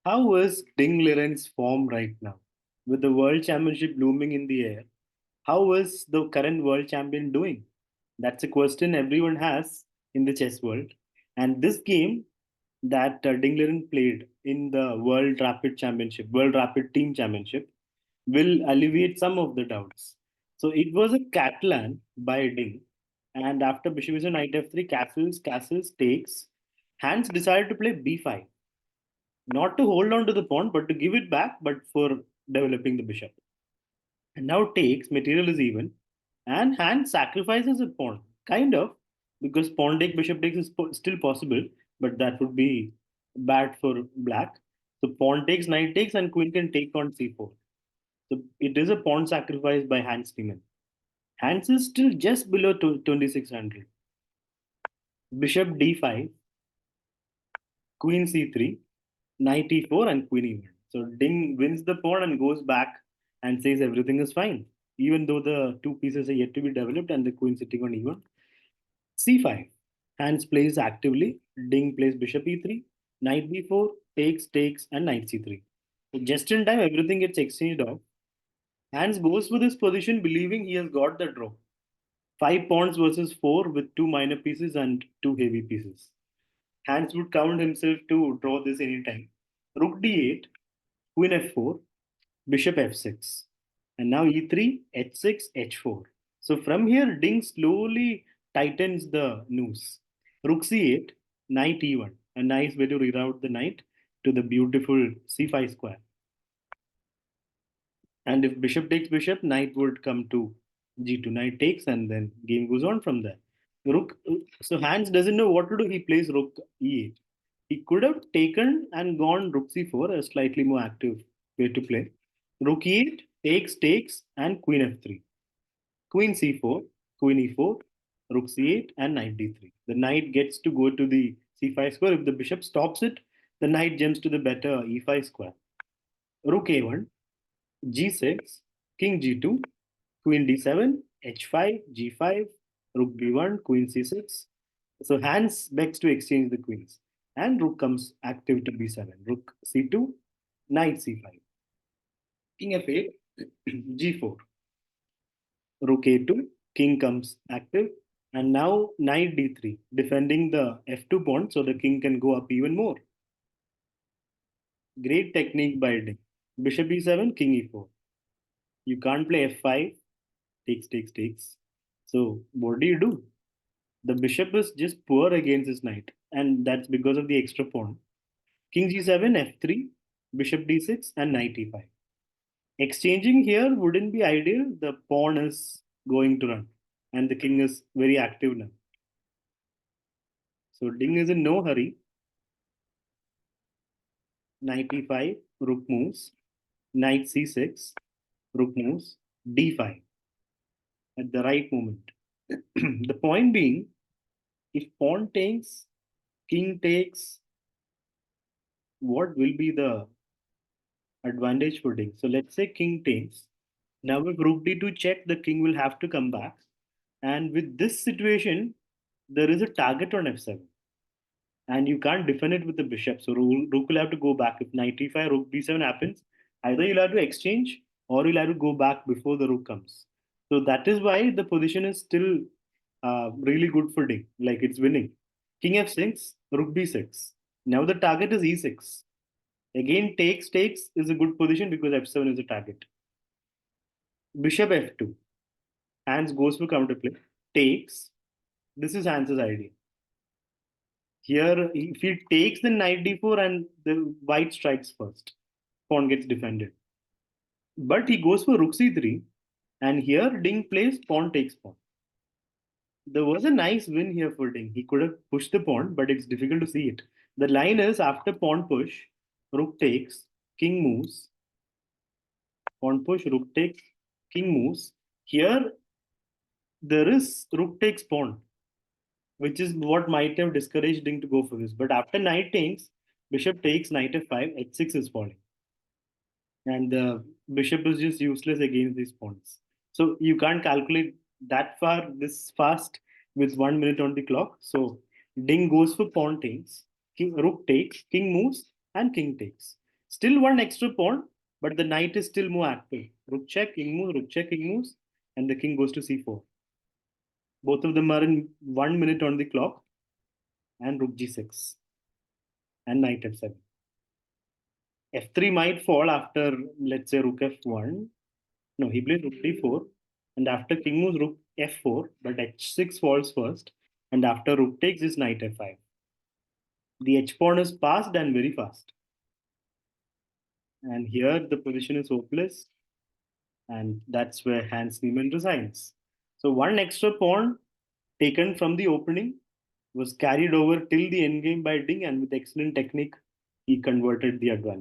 How is Ding Liren's form right now? With the World Championship looming in the air, how is the current world champion doing? That's a question everyone has in the chess world. And this game that Ding Liren played in the World Rapid Team Championship, will alleviate some of the doubts. So it was a Catalan by Ding, and after Bishop is knight f3, castles takes. Hans decided to play b5, not to hold on to the pawn, but to give it back, but for developing the bishop. And now takes, material is even, and Hans sacrifices a pawn, kind of, because pawn take, bishop takes is still possible, but that would be bad for black. So pawn takes, knight takes, and queen can take on c4. So it is a pawn sacrifice by Hans Niemann. Hans is still just below 2600. Bishop d5, queen c3, knight e4, and queen e1. So Ding wins the pawn and goes back and says everything is fine, even though the two pieces are yet to be developed and the queen sitting on e1. c5. Hans plays actively. Ding plays bishop e3, knight b4, takes, and knight c3. So just in time, everything gets exchanged off. Hans goes for this position believing he has got the draw. Five pawns versus four with two minor pieces and two heavy pieces. Hans would count himself to draw this anytime. Rook d8, queen f4, bishop f6. And now e3, h6, h4. So from here, Ding slowly tightens the noose. Rook c8, knight e1. A nice way to reroute the knight to the beautiful c5 square. And if bishop takes bishop, knight would come to g2. Knight takes, and then game goes on from there. Rook. So Hans doesn't know what to do. He plays rook e8. He could have taken and gone rook c4, a slightly more active way to play. Rook e8, takes, and queen f3. Queen c4, queen e4, rook c8, and knight d3. The knight gets to go to the c5 square. If the bishop stops it, the knight jumps to the better e5 square. Rook a1, g6, king g2, queen d7, h5, g5, rook b1, queen c6. So Hans begs to exchange the queens. And rook comes active to b7. Rook c2, knight c5. King f8, g4. Rook a2, king comes active. And now knight d3, defending the f2 pawn so the king can go up even more. Great technique by Ding. Bishop e7, king e4. You can't play f5, takes. So what do? The bishop is just poor against his knight, and that's because of the extra pawn. King g7, f3, bishop d6, and knight e5. Exchanging here wouldn't be ideal. The pawn is going to run, and the king is very active now. So Ding is in no hurry. Knight e5, rook moves. Knight c6, rook moves. d5 at the right moment. The point being, if pawn takes, king takes, what will be the advantage for Ding? So let's say king takes. Now if rook d2 check, the king will have to come back. And with this situation, there is a target on f7. And you can't defend it with the bishop. So rook will have to go back. If knight e5, rook b7 happens, either you'll have to exchange or you'll have to go back before the rook comes. So that is why the position is still really good for Ding. Like it's winning. King f6, rook b6. Now the target is e6. Again, takes is a good position because f7 is a target. Bishop f2. Hans goes for counterplay. Takes. This is Hans's idea. Here, if he takes the knight d4 and the white strikes first, pawn gets defended. But he goes for rook c3, and here Ding plays pawn takes pawn. There was a nice win here for Ding. He could have pushed the pawn, but it's difficult to see it. The line is after pawn push, rook takes, king moves, pawn push, rook takes, king moves. Here, there is rook takes pawn, which is what might have discouraged Ding to go for this. But after knight takes, bishop takes, knight f5, h6 is falling. And the bishop is just useless against these pawns. So you can't calculate that far this fast with 1 minute on the clock. So Ding goes for pawn takes, king, rook takes, king moves, and king takes. Still one extra pawn, but the knight is still more active. Rook check, king moves, and the king goes to c4. Both of them are in 1 minute on the clock, and rook g6, and knight f7. F3 might fall after, let's say, rook f1. No, he plays rook d4, and after king moves rook f4, but h6 falls first, and after rook takes is knight f5. The h pawn is passed and very fast. And here the position is hopeless, and that's where Hans Niemann resigns. So one extra pawn taken from the opening was carried over till the endgame by Ding, and with excellent technique, he converted the advantage.